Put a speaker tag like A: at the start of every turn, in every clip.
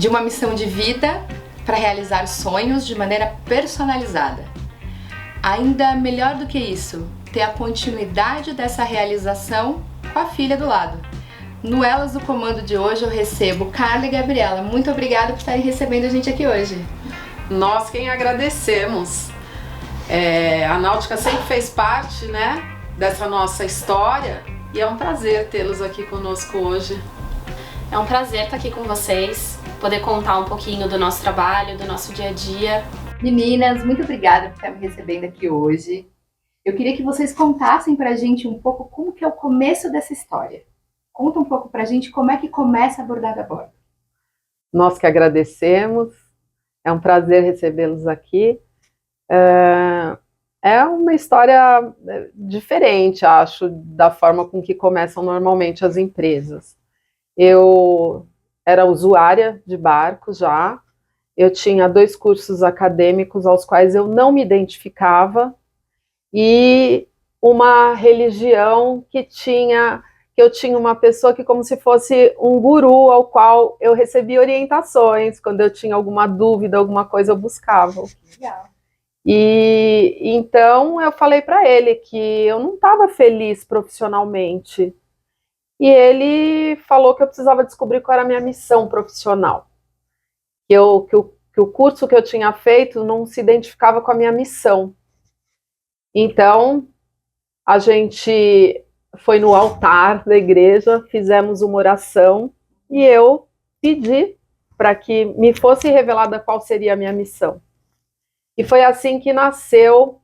A: de uma missão de vida para realizar sonhos de maneira personalizada. Ainda melhor do que isso, ter a continuidade dessa realização com a filha do lado. No Elas do Comando de hoje eu recebo Carla e Gabriela. Muito obrigada por estarem recebendo a gente aqui hoje.
B: Nós quem agradecemos. A Náutica sempre fez parte, né, dessa nossa história e é um prazer tê-los aqui conosco hoje.
C: É um prazer estar aqui com vocês, poder contar um pouquinho do nosso trabalho, do nosso dia a dia.
A: Meninas, muito obrigada por estar me recebendo aqui hoje. Eu queria que vocês contassem pra gente um pouco como que é o começo dessa história. Conta um pouco pra gente como é que começa a Bordado a Bordo.
B: Nós que agradecemos, é um prazer recebê-los aqui. É uma história diferente, acho, da forma com que começam normalmente as empresas. Eu era usuária de barcos já, eu tinha 2 cursos acadêmicos aos quais eu não me identificava e uma religião que eu tinha uma pessoa que como se fosse um guru ao qual eu recebia orientações, quando eu tinha alguma dúvida, alguma coisa eu buscava.
A: Legal.
B: E então eu falei para ele que eu não estava feliz profissionalmente. E ele falou que eu precisava descobrir qual era a minha missão profissional. Que o curso que eu tinha feito não se identificava com a minha missão. Então, a gente foi no altar da igreja, fizemos uma oração e eu pedi para que me fosse revelada qual seria a minha missão. E foi assim que nasceu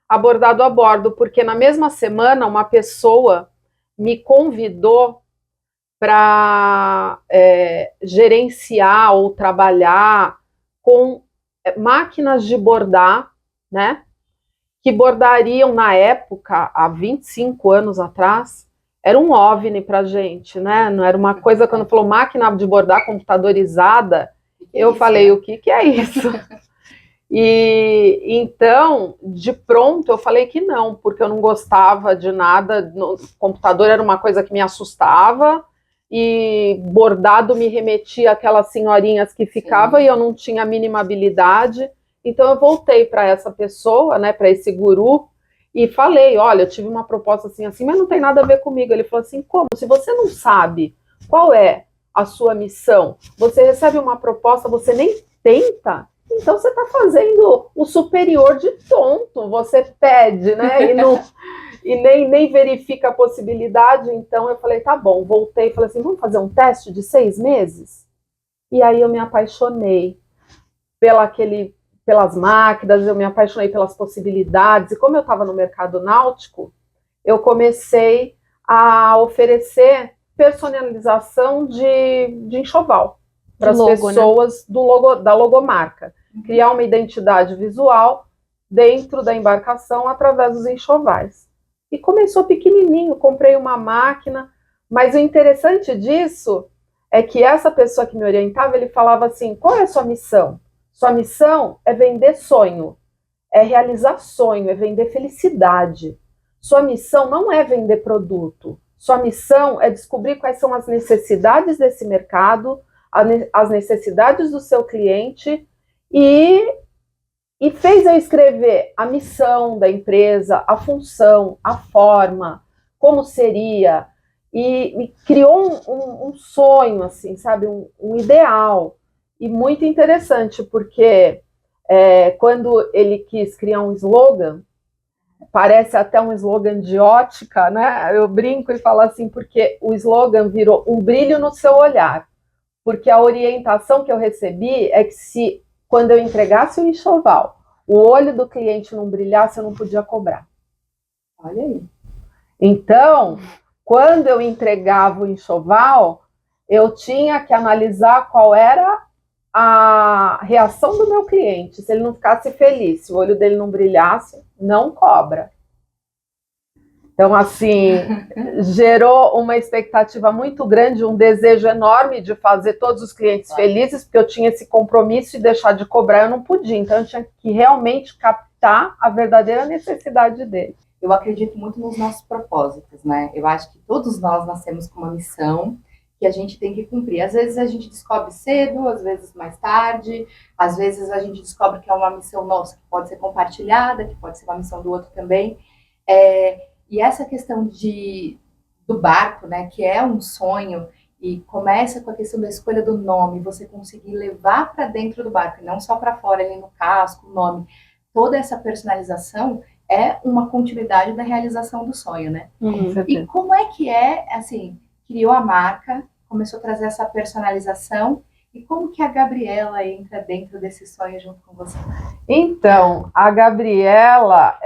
B: a Bordado a Bordo, porque na mesma semana uma pessoa me convidou para gerenciar ou trabalhar com máquinas de bordar, né? Que bordariam na época, há 25 anos atrás, era um OVNI para a gente, né? Não era uma coisa, quando falou máquina de bordar computadorizada, eu falei, o que é isso? E então, de pronto, eu falei que não, porque eu não gostava de nada, no computador era uma coisa que me assustava, e bordado me remetia àquelas senhorinhas que ficavam e eu não tinha a mínima habilidade. Então eu voltei para essa pessoa, né, para esse guru, e falei, olha, eu tive uma proposta assim, assim, mas não tem nada a ver comigo. Ele falou assim, como? Se você não sabe qual é a sua missão, você recebe uma proposta, você nem tenta, então você está fazendo o superior de tonto, você pede, né, e nem verifica a possibilidade. Então eu falei, tá bom, voltei, falei assim, vamos fazer um teste de 6 meses? E aí eu me apaixonei pelas máquinas, eu me apaixonei pelas possibilidades, e como eu estava no mercado náutico, eu comecei a oferecer personalização de enxoval para as pessoas, né? Da logomarca. Criar uma identidade visual dentro da embarcação através dos enxovais. E começou pequenininho, comprei uma máquina, mas o interessante disso é que essa pessoa que me orientava, ele falava assim, qual é a sua missão? Sua missão é vender sonho, é realizar sonho, é vender felicidade. Sua missão não é vender produto. Sua missão é descobrir quais são as necessidades desse mercado, as necessidades do seu cliente e fez eu escrever a missão da empresa, a função, a forma, como seria, e criou um sonho, assim, sabe, um ideal. E muito interessante, porque quando ele quis criar um slogan, parece até um slogan de ótica, né? Eu brinco e falo assim, porque o slogan virou um brilho no seu olhar. Porque a orientação que eu recebi é que quando eu entregasse o enxoval, o olho do cliente não brilhasse, eu não podia cobrar. Olha aí. Então, quando eu entregava o enxoval, eu tinha que analisar qual era a reação do meu cliente. Se ele não ficasse feliz, se o olho dele não brilhasse, não cobra. Então, assim, gerou uma expectativa muito grande, um desejo enorme de fazer todos os clientes felizes, porque eu tinha esse compromisso e deixar de cobrar eu não podia. Então, eu tinha que realmente captar a verdadeira necessidade dele.
A: Eu acredito muito nos nossos propósitos, né? Eu acho que todos nós nascemos com uma missão, que que a gente tem que cumprir. Às vezes a gente descobre cedo, às vezes mais tarde, às vezes a gente descobre que é uma missão nossa que pode ser compartilhada, que pode ser uma missão do outro também. E essa questão do barco, né, que é um sonho, e começa com a questão da escolha do nome, você conseguir levar para dentro do barco, e não só para fora, ali no casco, o nome. Toda essa personalização é uma continuidade da realização do sonho, né? E como é, assim, criou a marca, começou a trazer essa personalização, e como que a Gabriela entra dentro desse sonho junto com você?
B: Então, a Gabriela,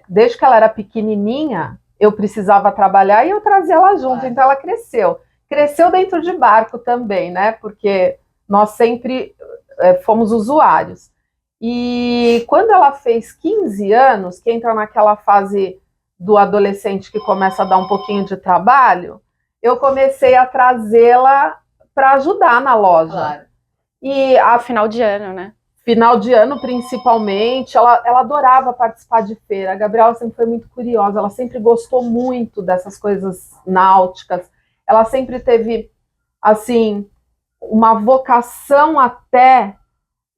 B: desde que ela era pequenininha, eu precisava trabalhar e eu trazia ela junto, então ela cresceu. Cresceu dentro de barco também, né? Porque nós sempre fomos usuários. E quando ela fez 15 anos, que entra naquela fase do adolescente que começa a dar um pouquinho de trabalho, eu comecei a trazê-la para ajudar na loja.
A: Claro.
B: E a
C: Final de ano, né?
B: Final de ano, principalmente, ela adorava participar de feira. A Gabriela sempre foi muito curiosa, ela sempre gostou muito dessas coisas náuticas. Ela sempre teve, assim, uma vocação até,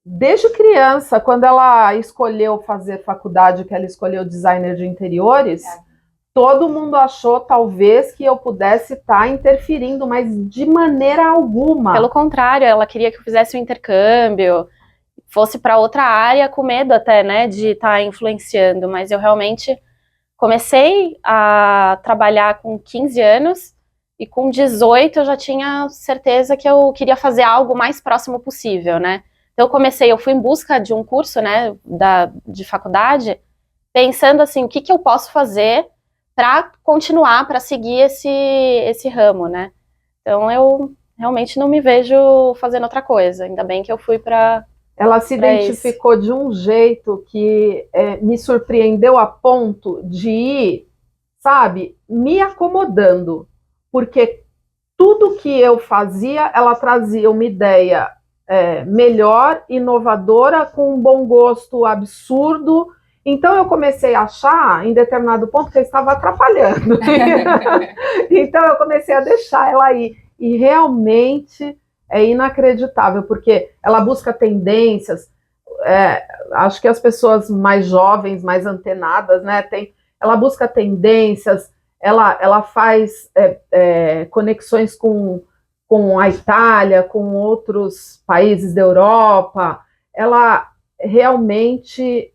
B: desde criança, quando ela escolheu fazer faculdade, que ela escolheu designer de interiores, todo mundo achou, talvez, que eu pudesse estar interferindo, mas de maneira alguma.
C: Pelo contrário, ela queria que eu fizesse um intercâmbio, fosse para outra área, com medo até, né, de estar influenciando, mas eu realmente comecei a trabalhar com 15 anos e com 18 eu já tinha certeza que eu queria fazer algo mais próximo possível, né. Então eu fui em busca de um curso, né, de faculdade, pensando assim, o que eu posso fazer para continuar, para seguir esse ramo, né. Então eu realmente não me vejo fazendo outra coisa, ainda bem que eu fui para...
B: Ela se identificou de um jeito que me surpreendeu a ponto de ir, sabe, me acomodando, porque tudo que eu fazia, ela trazia uma ideia melhor, inovadora, com um bom gosto absurdo. Então eu comecei a achar, em determinado ponto, que eu estava atrapalhando. Então eu comecei a deixar ela ir. E realmente é inacreditável, porque ela busca tendências. Acho que as pessoas mais jovens, mais antenadas, né, ela busca tendências, ela faz conexões com a Itália, com outros países da Europa. Ela realmente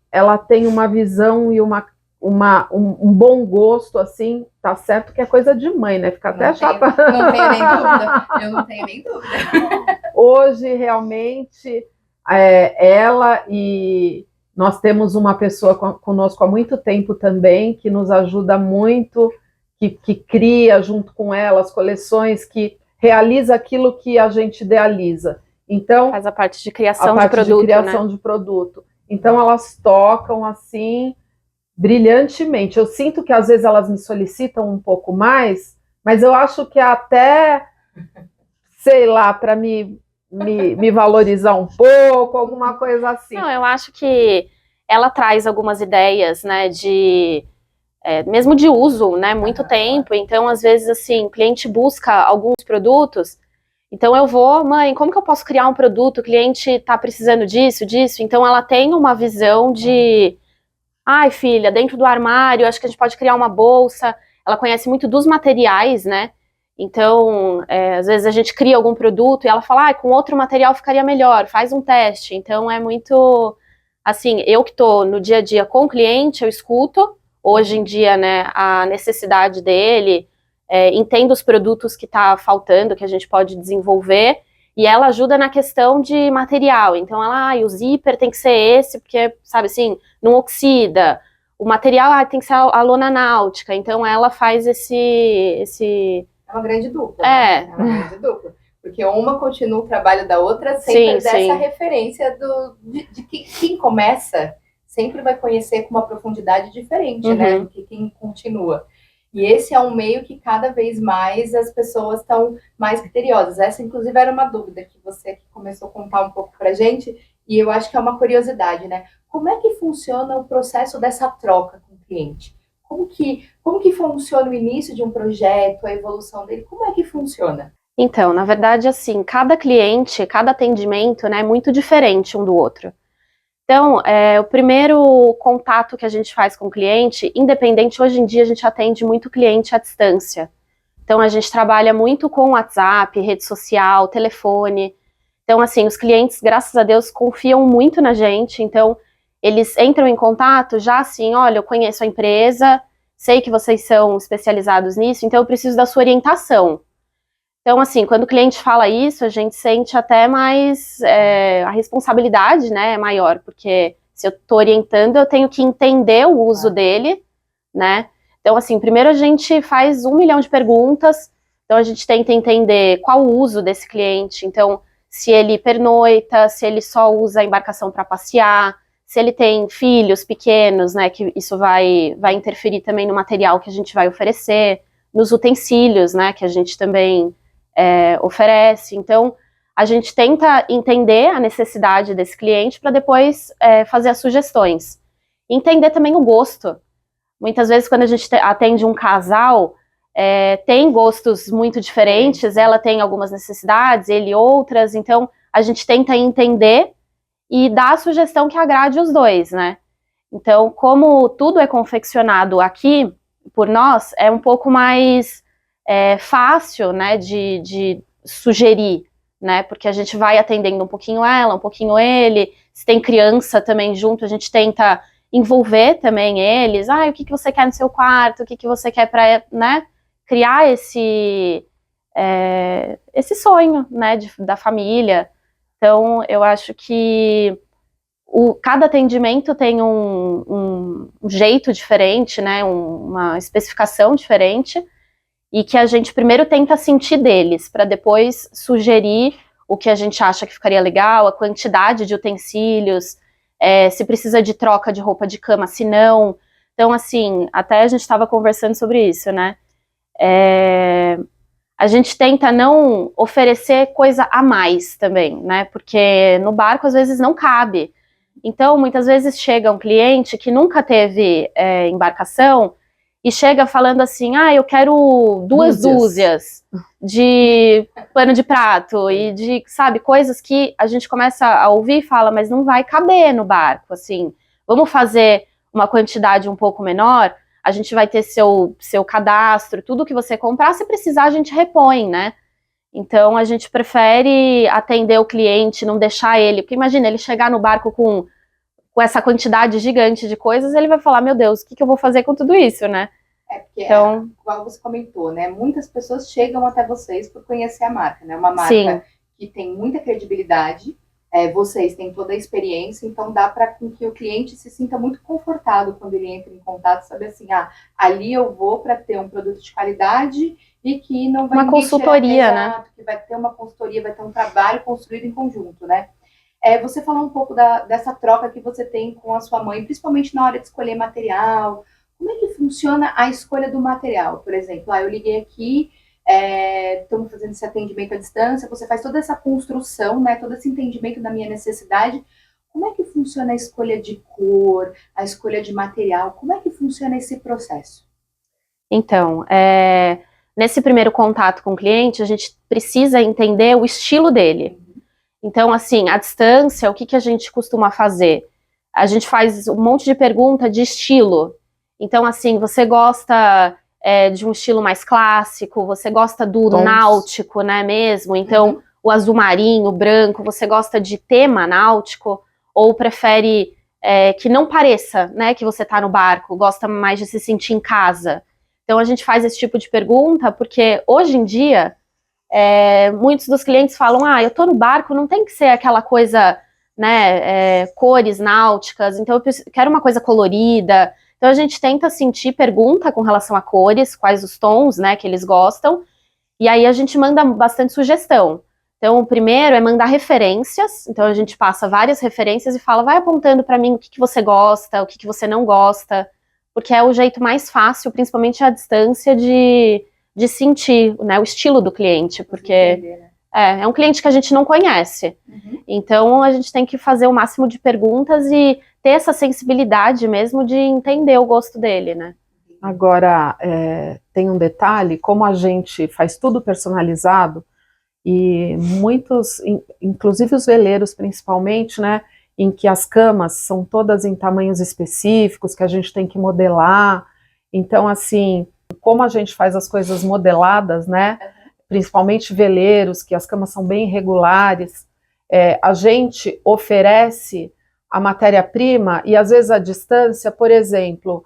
B: tem uma visão e um bom gosto, assim, tá certo que é coisa de mãe, né? Fica até chata.
A: Não tenho nem dúvida, eu não tenho nem dúvida.
B: Hoje, realmente, ela e nós temos uma pessoa conosco há muito tempo também, que nos ajuda muito, que cria junto com ela as coleções, que realiza aquilo que a gente idealiza. Então,
C: faz a parte de criação de produto, né?
B: De produto. Então, elas tocam assim brilhantemente. Eu sinto que às vezes elas me solicitam um pouco mais, mas eu acho que até, sei lá, para me valorizar um pouco, alguma coisa assim.
C: Não, eu acho que ela traz algumas ideias, né, mesmo de uso, né, muito tempo. Então, às vezes, assim, o cliente busca alguns produtos, então eu vou, mãe, como que eu posso criar um produto? O cliente está precisando disso. Então ela tem uma visão de, ai, filha, dentro do armário, acho que a gente pode criar uma bolsa. Ela conhece muito dos materiais, né? Então, às vezes a gente cria algum produto e ela fala, com outro material ficaria melhor, faz um teste. Então é muito, assim, eu que estou no dia a dia com o cliente, eu escuto, hoje em dia, né, a necessidade dele, entendo os produtos que está faltando, que a gente pode desenvolver, e ela ajuda na questão de material. Então ela, o zíper tem que ser esse, porque, sabe assim, não oxida. O material tem que ser a lona náutica. Então ela faz esse...
A: É uma grande dupla. Né? É uma grande dupla. Porque uma continua o trabalho da outra, sempre dessa referência de que quem começa sempre vai conhecer com uma profundidade diferente, né, do que quem continua. E esse é um meio que cada vez mais as pessoas estão mais criteriosas. Essa, inclusive, era uma dúvida que você começou a contar um pouco pra gente, e eu acho que é uma curiosidade, né? Como é que funciona o processo dessa troca com o cliente? Como que funciona o início de um projeto, a evolução dele? Como é que funciona?
C: Então, na verdade, assim, cada cliente, cada atendimento, né, é muito diferente um do outro. Então, o primeiro contato que a gente faz com o cliente, independente, hoje em dia a gente atende muito cliente à distância. Então, a gente trabalha muito com WhatsApp, rede social, telefone. Então, assim, os clientes, graças a Deus, confiam muito na gente. Então, eles entram em contato já assim, olha, eu conheço a empresa, sei que vocês são especializados nisso, então eu preciso da sua orientação. Então, assim, quando o cliente fala isso, a gente sente até mais, a responsabilidade, né, é maior, porque se eu estou orientando, eu tenho que entender o uso dele, né. Então, assim, primeiro a gente faz 1 milhão de perguntas, então a gente tenta entender qual o uso desse cliente, então, se ele pernoita, se ele só usa a embarcação para passear, se ele tem filhos pequenos, né, que isso vai interferir também no material que a gente vai oferecer, nos utensílios, né, que a gente também oferece. Então, a gente tenta entender a necessidade desse cliente para depois fazer as sugestões. Entender também o gosto. Muitas vezes, quando a gente atende um casal, tem gostos muito diferentes, ela tem algumas necessidades, ele outras, então a gente tenta entender e dar a sugestão que agrade os dois, né? Então, como tudo é confeccionado aqui por nós, é um pouco mais fácil, né, de sugerir, né, porque a gente vai atendendo um pouquinho ela, um pouquinho ele, se tem criança também junto, a gente tenta envolver também eles, o que você quer no seu quarto, o que você quer para, né, criar esse sonho, né, da família. Então, eu acho que cada atendimento tem um jeito diferente, né, uma especificação diferente, e que a gente primeiro tenta sentir deles, para depois sugerir o que a gente acha que ficaria legal, a quantidade de utensílios, se precisa de troca de roupa de cama, se não. Então, assim, até a gente estava conversando sobre isso, né? A gente tenta não oferecer coisa a mais também, né? Porque no barco, às vezes, não cabe. Então, muitas vezes chega um cliente que nunca teve embarcação e chega falando assim, eu quero duas dúzias de pano de prato e de, sabe, coisas que a gente começa a ouvir e fala, mas não vai caber no barco, assim, vamos fazer uma quantidade um pouco menor, a gente vai ter seu cadastro, tudo que você comprar, se precisar a gente repõe, né? Então a gente prefere atender o cliente, não deixar ele, porque imagina, ele chegar no barco com essa quantidade gigante de coisas, ele vai falar, meu Deus, o que eu vou fazer com tudo isso, né?
A: Porque, então, igual você comentou, né? Muitas pessoas chegam até vocês por conhecer a marca, né? Uma marca que tem muita credibilidade, vocês têm toda a experiência, então dá para que o cliente se sinta muito confortável quando ele entra em contato, saber assim, ali eu vou para ter um produto de qualidade e que não vai...
C: Uma consultoria, né?
A: Que vai ter uma consultoria, vai ter um trabalho construído em conjunto, né? Você falou um pouco dessa troca que você tem com a sua mãe, principalmente na hora de escolher material. Como é que funciona a escolha do material? Por exemplo, eu liguei aqui, estamos fazendo esse atendimento à distância, você faz toda essa construção, né, todo esse entendimento da minha necessidade. Como é que funciona a escolha de cor, a escolha de material? Como é que funciona esse processo?
C: Então, nesse primeiro contato com o cliente, a gente precisa entender o estilo dele. Então, assim, à distância, o que a gente costuma fazer? A gente faz um monte de pergunta de estilo. Então, assim, você gosta de um estilo mais clássico, você gosta do náutico, né, mesmo? Então, o azul marinho, o branco, você gosta de tema náutico? Ou prefere que não pareça, né, que você tá no barco, gosta mais de se sentir em casa? Então, a gente faz esse tipo de pergunta porque, hoje em dia, muitos dos clientes falam, eu tô no barco, não tem que ser aquela coisa, né, cores náuticas, então eu quero uma coisa colorida. Então a gente tenta sentir pergunta com relação a cores, quais os tons, né, que eles gostam, e aí a gente manda bastante sugestão. Então o primeiro é mandar referências, então a gente passa várias referências e fala, vai apontando para mim o que você gosta, o que você não gosta, porque é o jeito mais fácil, principalmente à distância, de sentir, né, o estilo do cliente, porque é um cliente que a gente não conhece. Então a gente tem que fazer o máximo de perguntas e ter essa sensibilidade mesmo de entender o gosto dele, né?
B: Agora, tem um detalhe, como a gente faz tudo personalizado, e muitos, inclusive os veleiros principalmente, né, em que as camas são todas em tamanhos específicos, que a gente tem que modelar. Então, assim, como a gente faz as coisas modeladas, né, principalmente veleiros, que as camas são bem irregulares, a gente oferece a matéria-prima e às vezes a distância, por exemplo,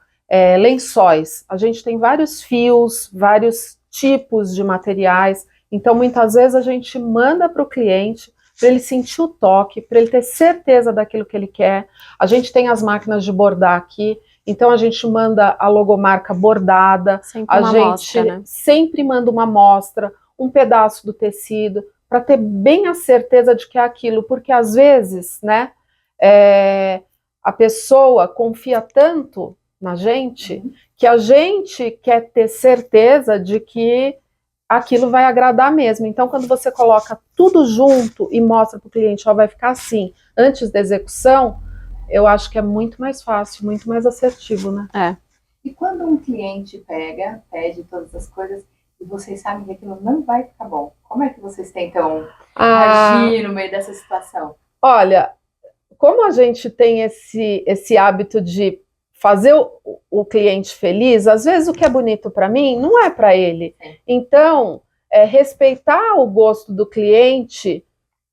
B: lençóis. A gente tem vários fios, vários tipos de materiais, então muitas vezes a gente manda para o cliente para ele sentir o toque, para ele ter certeza daquilo que ele quer. A gente tem as máquinas de bordar aqui, então a gente manda a logomarca bordada,
C: Sempre
B: a
C: uma
B: gente
C: amostra, né?
B: sempre manda uma amostra, um pedaço do tecido, para ter bem a certeza de que é aquilo, porque às vezes, né, a pessoa confia tanto na gente que a gente quer ter certeza de que aquilo vai agradar mesmo. Então, quando você coloca tudo junto e mostra para o cliente, ó, vai ficar assim, antes da execução, eu acho que é muito mais fácil, muito mais assertivo, né?
A: E quando um cliente pede todas as coisas, e vocês sabem que aquilo não vai ficar bom, como é que vocês tentam agir no meio dessa situação?
B: Olha, como a gente tem esse hábito de fazer o cliente feliz, às vezes o que é bonito para mim não é para ele. Então, respeitar o gosto do cliente,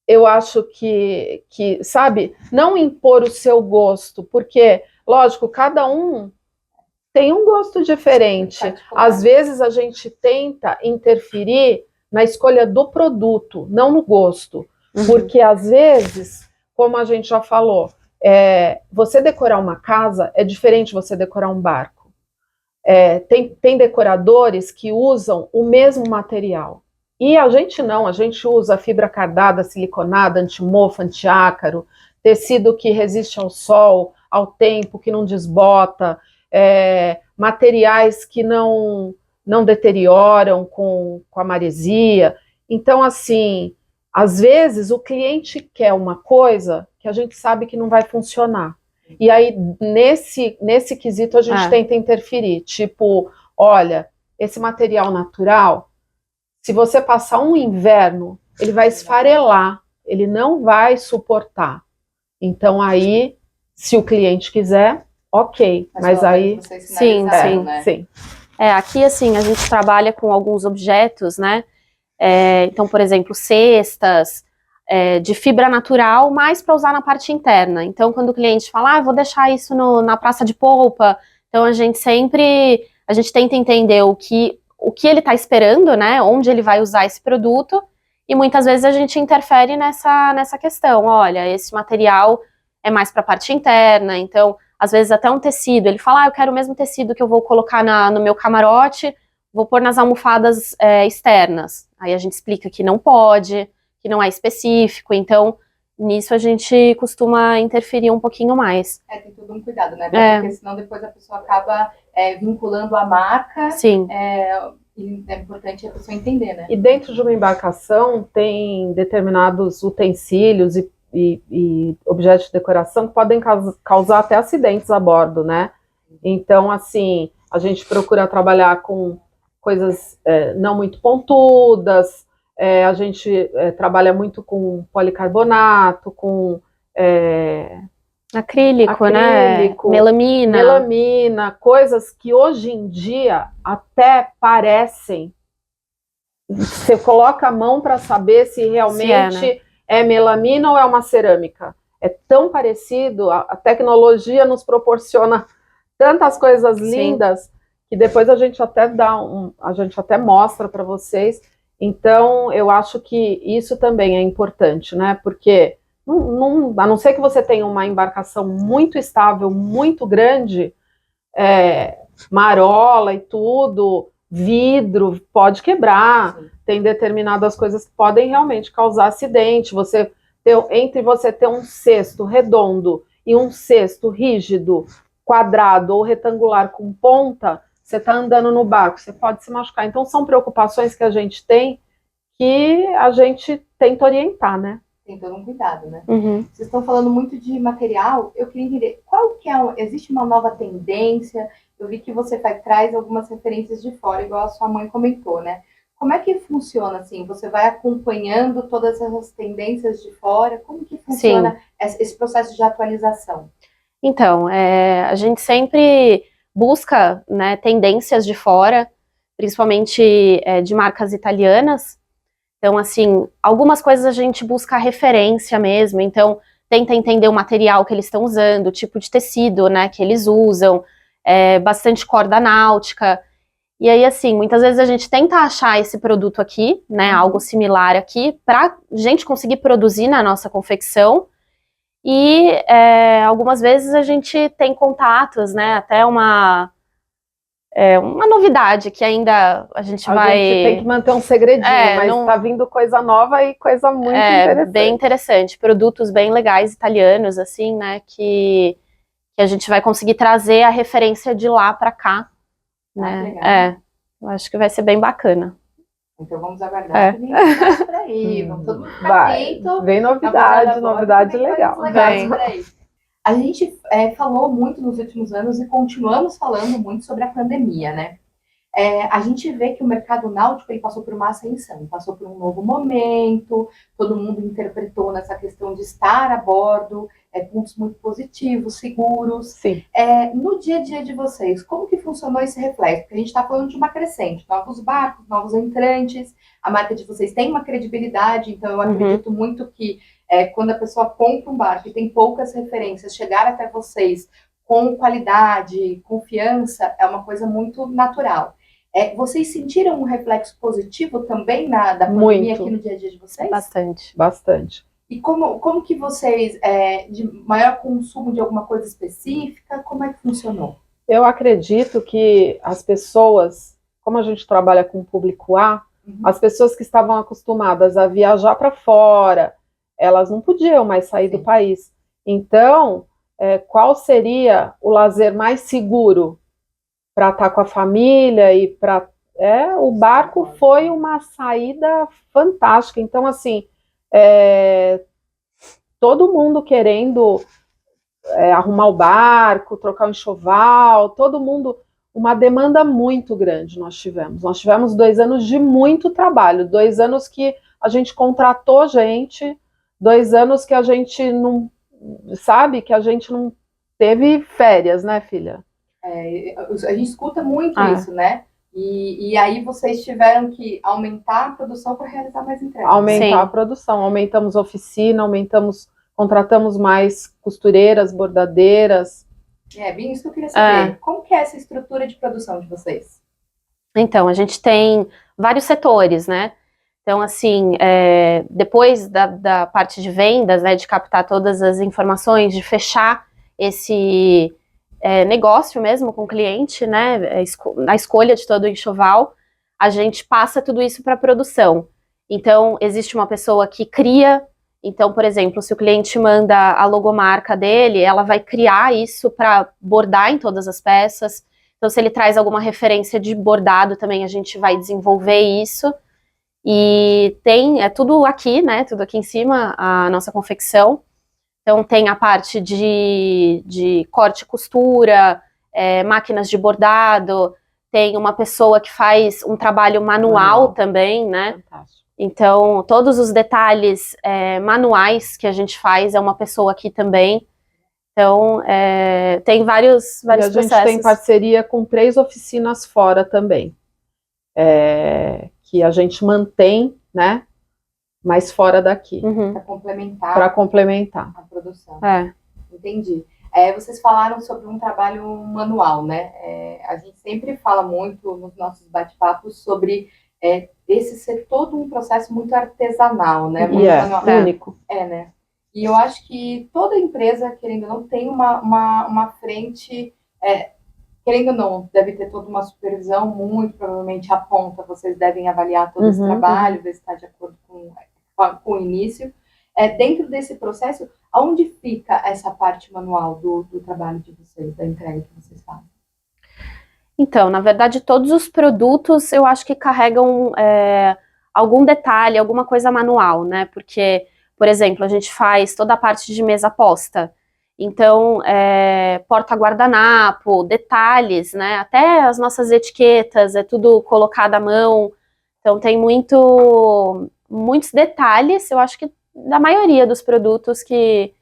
B: eu acho que, sabe, não impor o seu gosto, porque, lógico, cada um tem um gosto diferente. Às vezes a gente tenta interferir na escolha do produto, não no gosto. Porque às vezes, como a gente já falou, você decorar uma casa é diferente de você decorar um barco. Tem decoradores que usam o mesmo material. E a gente não, a gente usa fibra cardada, siliconada, antimofo, antiácaro, tecido que resiste ao sol, ao tempo, que não desbota, materiais que não deterioram com a maresia. Então, assim, às vezes o cliente quer uma coisa que a gente sabe que não vai funcionar. E aí, nesse quesito, a gente tenta interferir. Tipo, olha, esse material natural, se você passar um inverno, ele vai esfarelar, ele não vai suportar. Então, aí, se o cliente quiser, ok. Mas aí...
C: Sim,
A: né?
B: Sim.
C: Aqui, assim, a gente trabalha com alguns objetos, né? Então, por exemplo, cestas de fibra natural, mais para usar na parte interna. Então, quando o cliente fala, eu vou deixar isso na praça de polpa, então a gente tenta entender o que ele está esperando, né? Onde ele vai usar esse produto, e muitas vezes a gente interfere nessa questão. Olha, esse material é mais para a parte interna, então, às vezes até um tecido, ele fala, eu quero o mesmo tecido que eu vou colocar no meu camarote, vou pôr nas almofadas externas. Aí a gente explica que não pode, que não é específico, então nisso a gente costuma interferir um pouquinho mais.
A: Tem todo um cuidado, né? Porque senão depois a pessoa acaba vinculando a marca.
C: Sim.
A: E é importante a pessoa entender, né?
B: E dentro de uma embarcação tem determinados utensílios e objetos de decoração que podem causar até acidentes a bordo, né? Então, assim, a gente procura trabalhar com coisas não muito pontudas, a gente trabalha muito com policarbonato, com
C: acrílico, né?
B: Melamina, coisas que hoje em dia até parecem. Você coloca a mão para saber se realmente é melamina ou é uma cerâmica. É tão parecido, a tecnologia nos proporciona tantas coisas lindas que depois a gente até mostra para vocês. Então, eu acho que isso também é importante, né? Porque a não ser que você tenha uma embarcação muito estável, muito grande, marola e tudo, vidro, pode quebrar. Sim. Tem determinadas coisas que podem realmente causar acidente. Entre você ter um cesto redondo e um cesto rígido, quadrado ou retangular com ponta, você está andando no barco, você pode se machucar. Então, são preocupações que a gente tem que a gente tenta orientar, né?
A: Tem todo um cuidado, né? Vocês estão falando muito de material, eu queria entender, existe uma nova tendência, eu vi que você traz algumas referências de fora, igual a sua mãe comentou, né? Como é que funciona, assim? Você vai acompanhando todas essas tendências de fora? Como que funciona esse processo de atualização?
C: Então, a gente sempre busca, né, tendências de fora, principalmente de marcas italianas. Então, assim, algumas coisas a gente busca referência mesmo, então tenta entender o material que eles estão usando, o tipo de tecido, né, que eles usam, bastante corda náutica. E aí, assim, muitas vezes a gente tenta achar esse produto aqui, né, algo similar aqui, para a gente conseguir produzir na nossa confecção. E algumas vezes a gente tem contatos, né, até uma novidade que ainda a gente vai...
B: A gente tem que manter um segredinho, mas tá vindo coisa nova e coisa muito interessante.
C: Bem interessante, produtos bem legais italianos, assim, né, que a gente vai conseguir trazer a referência de lá para cá. Né? Eu acho que vai ser bem bacana.
A: Então vamos aguardar que vem novidades por aí. Vamos todo mundo ficar atento.
B: Vem novidade legal.
A: Por aí. A gente falou muito nos últimos anos e continuamos falando muito sobre a pandemia, né? A gente vê que o mercado náutico ele passou por uma ascensão, passou por um novo momento, todo mundo interpretou nessa questão de estar a bordo, pontos muito positivos, seguros.
B: Sim.
A: No dia a dia de vocês, como que funcionou esse reflexo? Porque a gente está falando de uma crescente, novos barcos, novos entrantes, a marca de vocês tem uma credibilidade, então eu acredito muito que quando a pessoa compra um barco e tem poucas referências, chegar até vocês com qualidade, confiança, é uma coisa muito natural. Vocês sentiram um reflexo positivo também da pandemia aqui no dia a dia de vocês?
B: Bastante.
A: E como que vocês, de maior consumo de alguma coisa específica, como é que funcionou?
B: Eu acredito que as pessoas, como a gente trabalha com o público A, as pessoas que estavam acostumadas a viajar para fora, elas não podiam mais sair do país. Então, qual seria o lazer mais seguro para estar com a família e para... o barco foi uma saída fantástica. Então, assim, todo mundo querendo arrumar o barco, trocar o enxoval, todo mundo... Uma demanda muito grande nós tivemos. Nós tivemos 2 anos de muito trabalho, 2 anos que a gente contratou gente, 2 anos que a gente não... Sabe? Que a gente não teve férias, né, filha?
A: A gente escuta muito isso, né? E aí vocês tiveram que aumentar a produção para realizar mais entregas.
B: Aumentar a produção, aumentamos oficina, contratamos mais costureiras, bordadeiras.
A: Bem isso que eu queria saber. Como que é essa estrutura de produção de vocês?
C: Então, a gente tem vários setores, né? Então, assim, depois da parte de vendas, né, de captar todas as informações, de fechar esse negócio mesmo com o cliente, né, a escolha de todo o enxoval, a gente passa tudo isso para a produção. Então, existe uma pessoa que cria. Então, por exemplo, se o cliente manda a logomarca dele, ela vai criar isso para bordar em todas as peças. Então, se ele traz alguma referência de bordado também, a gente vai desenvolver isso. E tem, tudo aqui, né, tudo aqui em cima, a nossa confecção. Então, tem a parte de corte e costura, máquinas de bordado, tem uma pessoa que faz um trabalho manual também, né?
B: Fantástico.
C: Então, todos os detalhes manuais que a gente faz é uma pessoa aqui também. Então, tem vários processos.
B: A gente tem parceria com 3 oficinas fora também, que a gente mantém, né, mas fora daqui.
A: Para
B: complementar
A: a produção. Entendi. Vocês falaram sobre um trabalho manual, né? A gente sempre fala muito nos nossos bate-papos sobre esse ser todo um processo muito artesanal, né? Muito
B: único.
A: Né? E eu acho que toda empresa, querendo ou não, tem uma frente, querendo ou não, deve ter toda uma supervisão, muito provavelmente a ponta, vocês devem avaliar todo esse trabalho, ver se está de acordo com o início. Dentro desse processo, aonde fica essa parte manual do trabalho de vocês, da entrega que vocês fazem?
C: Então, na verdade, todos os produtos eu acho que carregam algum detalhe, alguma coisa manual, né? Porque, por exemplo, a gente faz toda a parte de mesa posta. Então, porta-guardanapo, detalhes, né? Até as nossas etiquetas, é tudo colocado à mão. Então, tem muitos detalhes, eu acho que da maioria dos produtos que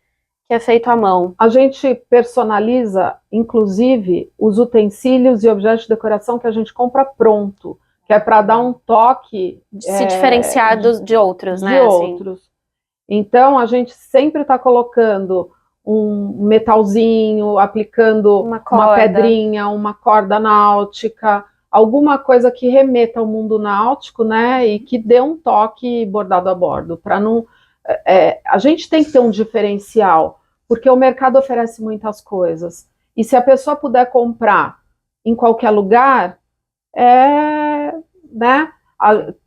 C: é feito à mão.
B: A gente personaliza, inclusive, os utensílios e objetos de decoração que a gente compra pronto, que é para dar um toque...
C: Se diferenciar de outros, né?
B: De outros. Assim. Então, a gente sempre está colocando um metalzinho, aplicando uma pedrinha, uma corda náutica, alguma coisa que remeta ao mundo náutico, né? E que dê um toque bordado a bordo, para não... a gente tem que ter um diferencial, porque o mercado oferece muitas coisas. E se a pessoa puder comprar em qualquer lugar, né?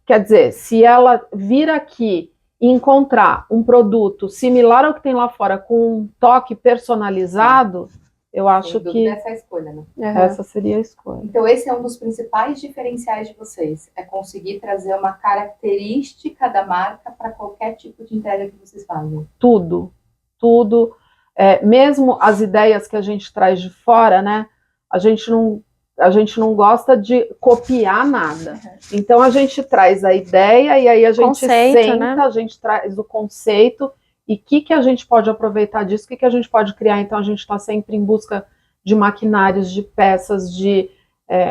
B: Quer dizer, se ela vir aqui e encontrar um produto similar ao que tem lá fora, com um toque personalizado, eu acho que
A: essa é a escolha, né?
B: Essa seria a escolha.
A: Então esse é um dos principais diferenciais de vocês, é conseguir trazer uma característica da marca para qualquer tipo de entrega que vocês fazem.
B: Tudo. Mesmo as ideias que a gente traz de fora, né? A gente não gosta de copiar nada. Então a gente traz a ideia e aí a gente senta, né? A gente traz o conceito e o que a gente pode aproveitar disso, o que a gente pode criar. Então a gente está sempre em busca de maquinários, de peças,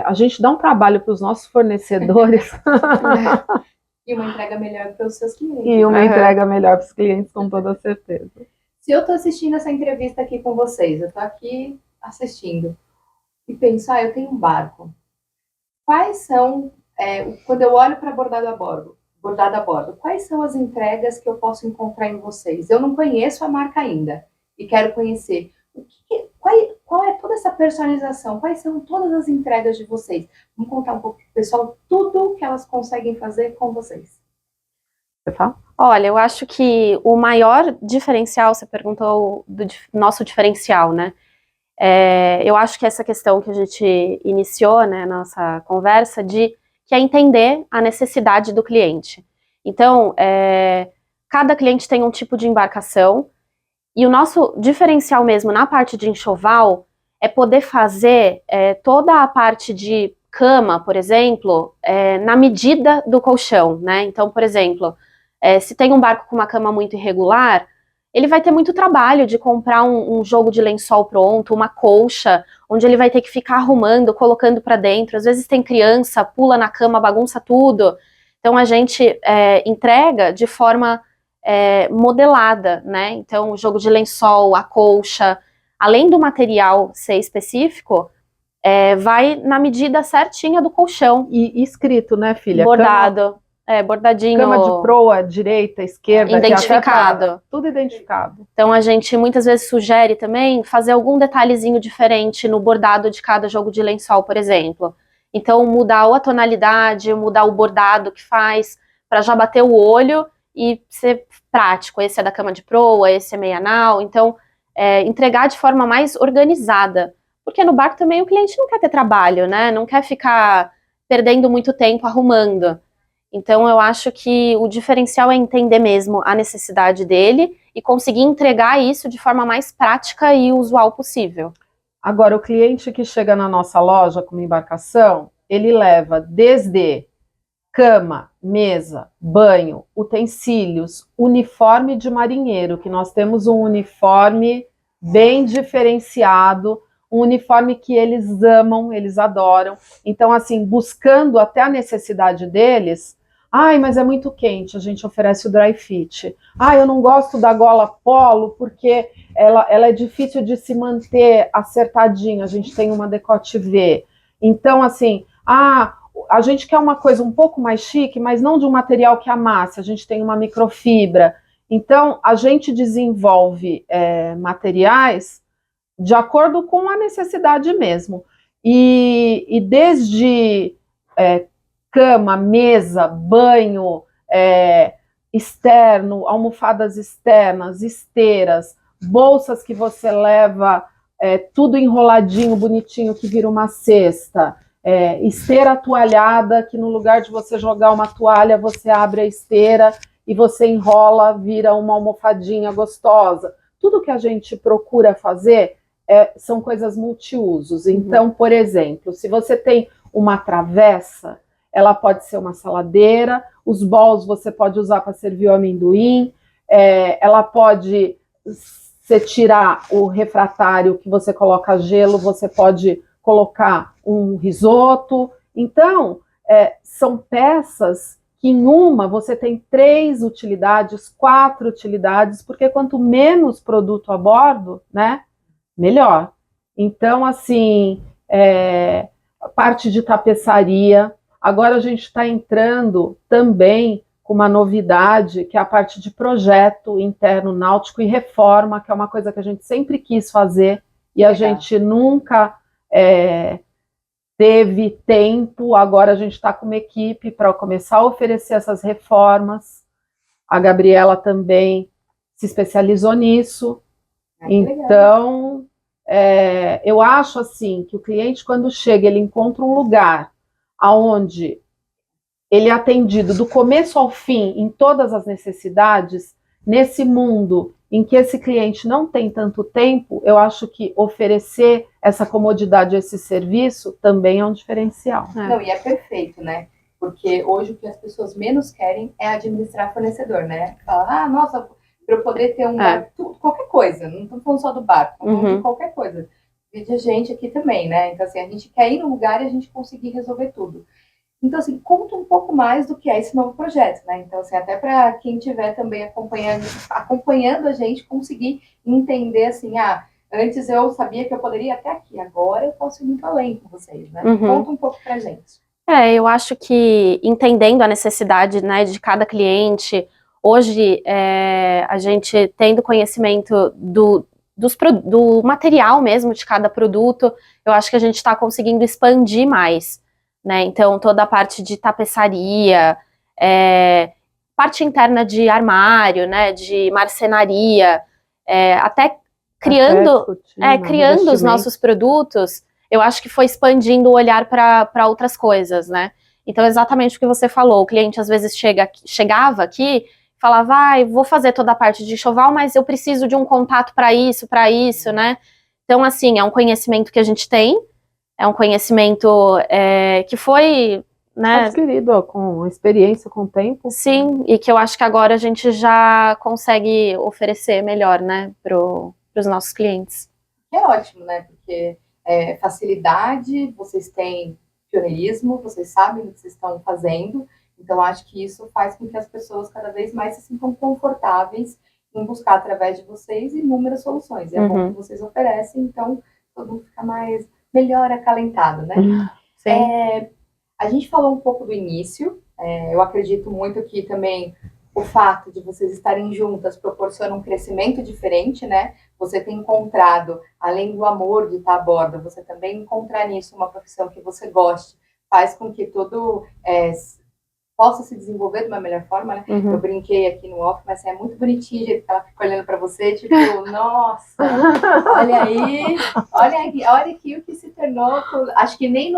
B: a gente dá um trabalho para os nossos fornecedores.
A: E uma entrega melhor para os seus clientes.
B: E uma entrega melhor para os clientes, com toda certeza.
A: Se eu estou assistindo essa entrevista aqui com vocês, eu estou aqui assistindo e penso, eu tenho um barco. Quais são, quando eu olho para bordado a bordo, quais são as entregas que eu posso encontrar em vocês? Eu não conheço a marca ainda e quero conhecer. Qual é toda essa personalização? Quais são todas as entregas de vocês? Vamos contar um pouco para o pessoal tudo que elas conseguem fazer com vocês.
B: Você fala?
C: Olha, eu acho que o maior diferencial, você perguntou do nosso diferencial, né? Eu acho que essa questão que a gente iniciou, né, nossa conversa, que é entender a necessidade do cliente. Então, cada cliente tem um tipo de embarcação, e o nosso diferencial mesmo na parte de enxoval é poder fazer toda a parte de cama, por exemplo, na medida do colchão, né? Então, por exemplo, se tem um barco com uma cama muito irregular, ele vai ter muito trabalho de comprar um jogo de lençol pronto, uma colcha, onde ele vai ter que ficar arrumando, colocando para dentro. Às vezes tem criança, pula na cama, bagunça tudo. Então a gente entrega de forma modelada, né? Então o jogo de lençol, a colcha, além do material ser específico, vai na medida certinha do colchão.
B: E escrito, né, filha?
C: Bordado. Bordadinho.
B: Cama de proa, direita, esquerda.
C: Identificado.
B: Tudo identificado.
C: Então a gente muitas vezes sugere também fazer algum detalhezinho diferente no bordado de cada jogo de lençol, por exemplo. Então mudar a tonalidade, mudar o bordado que faz, para já bater o olho e ser prático. Esse é da cama de proa, esse é meia nau. Então entregar de forma mais organizada. Porque no barco também o cliente não quer ter trabalho, né? Não quer ficar perdendo muito tempo arrumando. Então eu acho que o diferencial é entender mesmo a necessidade dele e conseguir entregar isso de forma mais prática e usual possível.
B: Agora, o cliente que chega na nossa loja com uma embarcação, ele leva desde cama, mesa, banho, utensílios, uniforme de marinheiro, que nós temos um uniforme bem diferenciado, um uniforme que eles amam, eles adoram. Então, assim, buscando até a necessidade deles. Mas é muito quente, a gente oferece o dry fit. Eu não gosto da gola polo porque ela é difícil de se manter acertadinha, a gente tem uma decote V. Então, assim, a gente quer uma coisa um pouco mais chique, mas não de um material que amasse, a gente tem uma microfibra. Então, a gente desenvolve materiais de acordo com a necessidade mesmo. E desde cama, mesa, banho externo, almofadas externas, esteiras, bolsas que você leva, tudo enroladinho, bonitinho, que vira uma cesta, esteira toalhada, que no lugar de você jogar uma toalha, você abre a esteira e você enrola, vira uma almofadinha gostosa. tudo que a gente procura fazer são coisas multiusos. Então, por exemplo, se você tem uma travessa, ela pode ser uma saladeira, os bowls você pode usar para servir o amendoim, ela pode, você tirar o refratário que você coloca gelo, você pode colocar um risoto. Então, são peças que em uma você tem 3 utilidades, 4 utilidades, porque quanto menos produto a bordo, né, melhor. Então, assim, a parte de tapeçaria, agora a gente está entrando também com uma novidade, que é a parte de projeto interno náutico e reforma, que é uma coisa que a gente sempre quis fazer, e a gente nunca teve tempo. Agora a gente está com uma equipe para começar a oferecer essas reformas. A Gabriela também se especializou nisso. Então, eu acho assim que o cliente, quando chega, ele encontra um lugar onde ele é atendido do começo ao fim em todas as necessidades. Nesse mundo em que esse cliente não tem tanto tempo, eu acho que oferecer essa comodidade, esse serviço, também é um diferencial.
A: Não, e é perfeito, né? Porque hoje o que as pessoas menos querem é administrar fornecedor, né? Fala, nossa, para eu poder ter um barco, qualquer coisa, não estou falando só do barco, estou falando de qualquer coisa. E de gente aqui também, né? Então, assim, a gente quer ir no lugar e a gente conseguir resolver tudo. Então, assim, conta um pouco mais do que é esse novo projeto, né? Então, assim, até para quem estiver também acompanhando a gente, conseguir entender, assim, antes eu sabia que eu poderia ir até aqui, agora eu posso ir muito além com vocês, né? Conta um pouco pra gente.
C: Eu acho que entendendo a necessidade, né, de cada cliente, hoje a gente tendo conhecimento do material mesmo de cada produto, eu acho que a gente está conseguindo expandir mais. Né? Então, toda a parte de tapeçaria, parte interna de armário, né, de marcenaria, até criando os nossos produtos, eu acho que foi expandindo o olhar para outras coisas, né? Então, exatamente o que você falou, o cliente às vezes chegava aqui, falava, vou fazer toda a parte de enxoval, mas eu preciso de um contato para isso, né? Então, assim, é um conhecimento que a gente tem, é um conhecimento que foi, né,
B: adquirido com experiência, com o tempo.
C: Sim, e que eu acho que agora a gente já consegue oferecer melhor, né, para os nossos clientes.
A: É ótimo, né, porque facilidade, vocês têm pioneirismo, vocês sabem o que vocês estão fazendo, então acho que isso faz com que as pessoas cada vez mais se sintam confortáveis em buscar através de vocês inúmeras soluções. E é bom que vocês oferecem, então todo mundo fica melhor acalentado, né?
C: Sim.
A: A gente falou um pouco do início, eu acredito muito que também o fato de vocês estarem juntas proporciona um crescimento diferente, né? Você tem encontrado, além do amor de estar a bordo, você também encontrar nisso uma profissão que você goste, faz com que tudo possa se desenvolver de uma melhor forma, né? Eu brinquei aqui no off, mas é muito bonitinho o jeito que ela fica olhando para você, tipo, nossa, olha aqui o que se tornou. Acho que nem